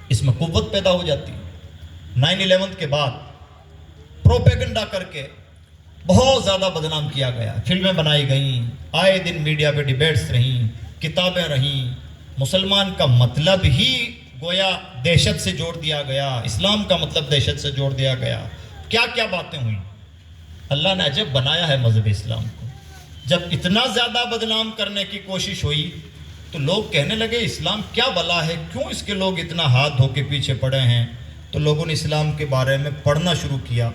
اس میں قوت پیدا ہو جاتی ہے۔ 9/11 کے بعد پروپیگنڈا کر کے بہت زیادہ بدنام کیا گیا، فلمیں بنائی گئیں، آئے دن میڈیا پہ ڈیبیٹس رہیں، کتابیں رہیں، مسلمان کا مطلب ہی گویا دہشت سے جوڑ دیا گیا، اسلام کا مطلب دہشت سے جوڑ دیا گیا، کیا کیا باتیں ہوئیں۔ اللہ نے عجب بنایا ہے مذہب اسلام کو۔ جب اتنا زیادہ بدنام کرنے کی کوشش ہوئی تو لوگ کہنے لگے اسلام کیا بلا ہے، کیوں اس کے لوگ اتنا ہاتھ دھو کے پیچھے پڑے ہیں؟ تو لوگوں نے اسلام کے بارے میں پڑھنا شروع کیا،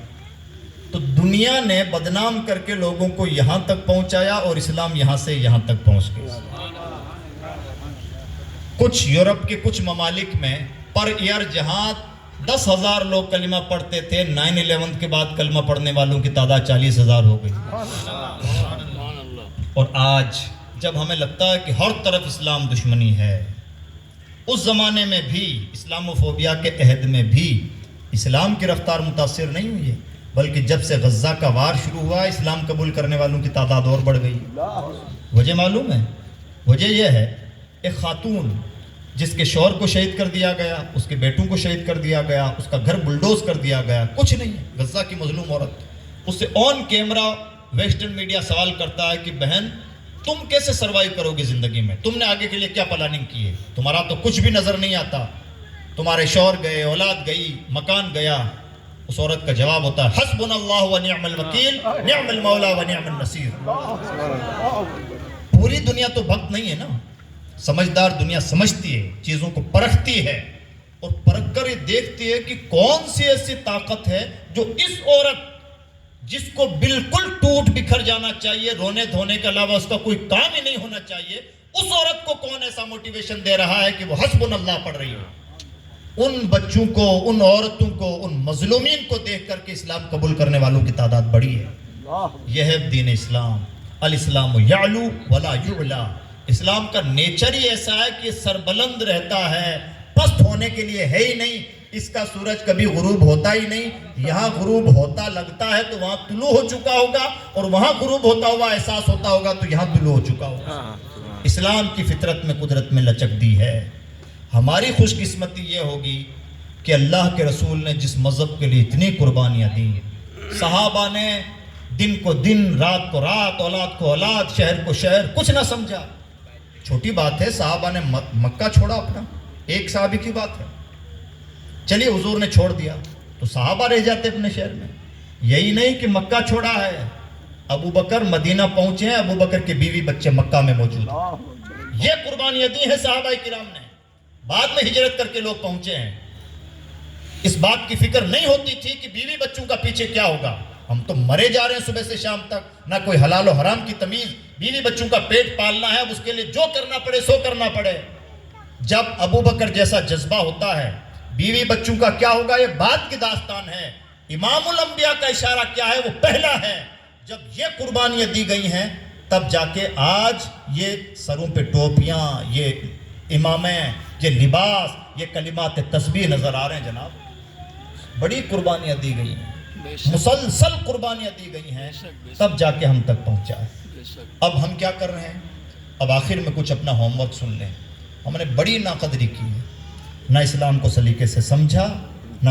تو دنیا نے بدنام کر کے لوگوں کو یہاں تک پہنچایا اور اسلام یہاں سے یہاں تک پہنچ گیا۔ کچھ یورپ کے کچھ ممالک میں پر ایئر جہاں 10,000 لوگ کلمہ پڑھتے تھے، 9/11 کے بعد کلمہ پڑھنے والوں کی تعداد 40,000 ہو گئی۔ اور آج جب ہمیں لگتا ہے کہ ہر طرف اسلام دشمنی ہے، اس زمانے میں بھی اسلاموفوبیا کے عہد میں بھی اسلام کی رفتار متاثر نہیں ہوئی ہے، بلکہ جب سے غزہ کا وار شروع ہوا اسلام قبول کرنے والوں کی تعداد اور بڑھ گئی۔ وجہ معلوم ہے؟ وجہ یہ ہے، ایک خاتون جس کے شوہر کو شہید کر دیا گیا، اس کے بیٹوں کو شہید کر دیا گیا، اس کا گھر بلڈوز کر دیا گیا، کچھ نہیں ہے، غزہ کی مظلوم عورت، اس سے آن کیمرہ ویسٹرن میڈیا سوال کرتا ہے کہ بہن تم کیسے سروائیو کرو گے زندگی میں، تم نے آگے کے لیے کیا پلاننگ کی ہے، تمہارا تو کچھ بھی نظر نہیں آتا، تمہارے شوہر گئے، اولاد گئی، مکان گیا۔ اس عورت کا جواب ہوتا ہے حسبنا اللہ و نعم الوکیل نعم المولا و نعم النصیر۔ پوری دنیا تو بھکت نہیں ہے نا، سمجھدار دنیا سمجھتی ہے، چیزوں کو پرکھتی ہے اور پرکھ کر یہ دیکھتی ہے کہ کون سی ایسی طاقت ہے جو اس عورت جس کو بالکل ٹوٹ بکھر جانا چاہیے، رونے دھونے کے علاوہ اس کا کوئی کام ہی نہیں ہونا چاہیے، اس عورت کو کون ایسا موٹیویشن دے رہا ہے کہ وہ حسبنا اللہ پڑھ رہی ہو۔ ان بچوں کو، ان عورتوں کو، ان مظلومین کو دیکھ کر کے اسلام قبول کرنے والوں کی تعداد بڑھی ہے۔ یہ ہے دین اسلام، الاسلام یعلو ولا یعلا۔ اسلام کا نیچر ہی ایسا ہے کہ سربلند رہتا ہے، پست ہونے کے لیے ہے ہی نہیں۔ اس کا سورج کبھی غروب ہوتا ہی نہیں، یہاں غروب ہوتا لگتا ہے تو وہاں طلوع ہو چکا ہوگا، اور وہاں غروب ہوتا ہوا احساس ہوتا ہوگا تو یہاں طلوع ہو چکا ہوگا۔ اسلام کی فطرت میں، قدرت میں لچک دی ہے۔ ہماری خوش قسمتی یہ ہوگی کہ اللہ کے رسول نے جس مذہب کے لیے اتنی قربانیاں دی، صحابہ نے دن کو دن، رات کو رات، اولاد کو اولاد، شہر کو شہر، کچھ نہ سمجھا۔ چھوٹی بات ہے صحابہ نے مکہ چھوڑا اپنا، ایک صحابی کی بات ہے، چلیے حضور نے چھوڑ دیا تو صحابہ رہ جاتے اپنے شہر میں۔ یہی نہیں کہ مکہ چھوڑا ہے، ابو بکر مدینہ پہنچے ہیں، ابو بکر کے بیوی بچے مکہ میں موجود ہیں۔ یہ قربانیاں دی ہیں صحابہ کرام نے، بعد میں ہجرت کر کے لوگ پہنچے ہیں۔ اس بات کی فکر نہیں ہوتی تھی کہ بیوی بچوں کا پیچھے کیا ہوگا، ہم تو مرے جا رہے ہیں صبح سے شام تک، نہ کوئی حلال و حرام کی تمیز، بیوی بچوں کا پیٹ پالنا ہے، اب اس کے لیے جو کرنا پڑے سو کرنا پڑے۔ جب ابو بکر جیسا جذبہ ہوتا ہے، بیوی بچوں کا کیا ہوگا یہ بعد کی داستان ہے۔ امام الانبیاء کا اشارہ کیا ہے، وہ پہلا ہے۔ جب یہ قربانیاں دی گئی ہیں تب جا کے آج یہ سروں پہ ٹوپیاں، یہ امامیں، یہ لباس، یہ کلمات تسبیح نظر آ رہے ہیں۔ جناب بڑی قربانیاں دی گئی ہیں، مسلسل قربانیاں دی گئی ہیں، تب جا کے ہم تک پہنچا ہے۔ اب ہم کیا کر رہے ہیں؟ اب آخر میں کچھ اپنا ہوم ورک سن لیں۔ ہم نے بڑی ناقدری کی ہے، نہ اسلام کو سلیقے سے سمجھا، نہ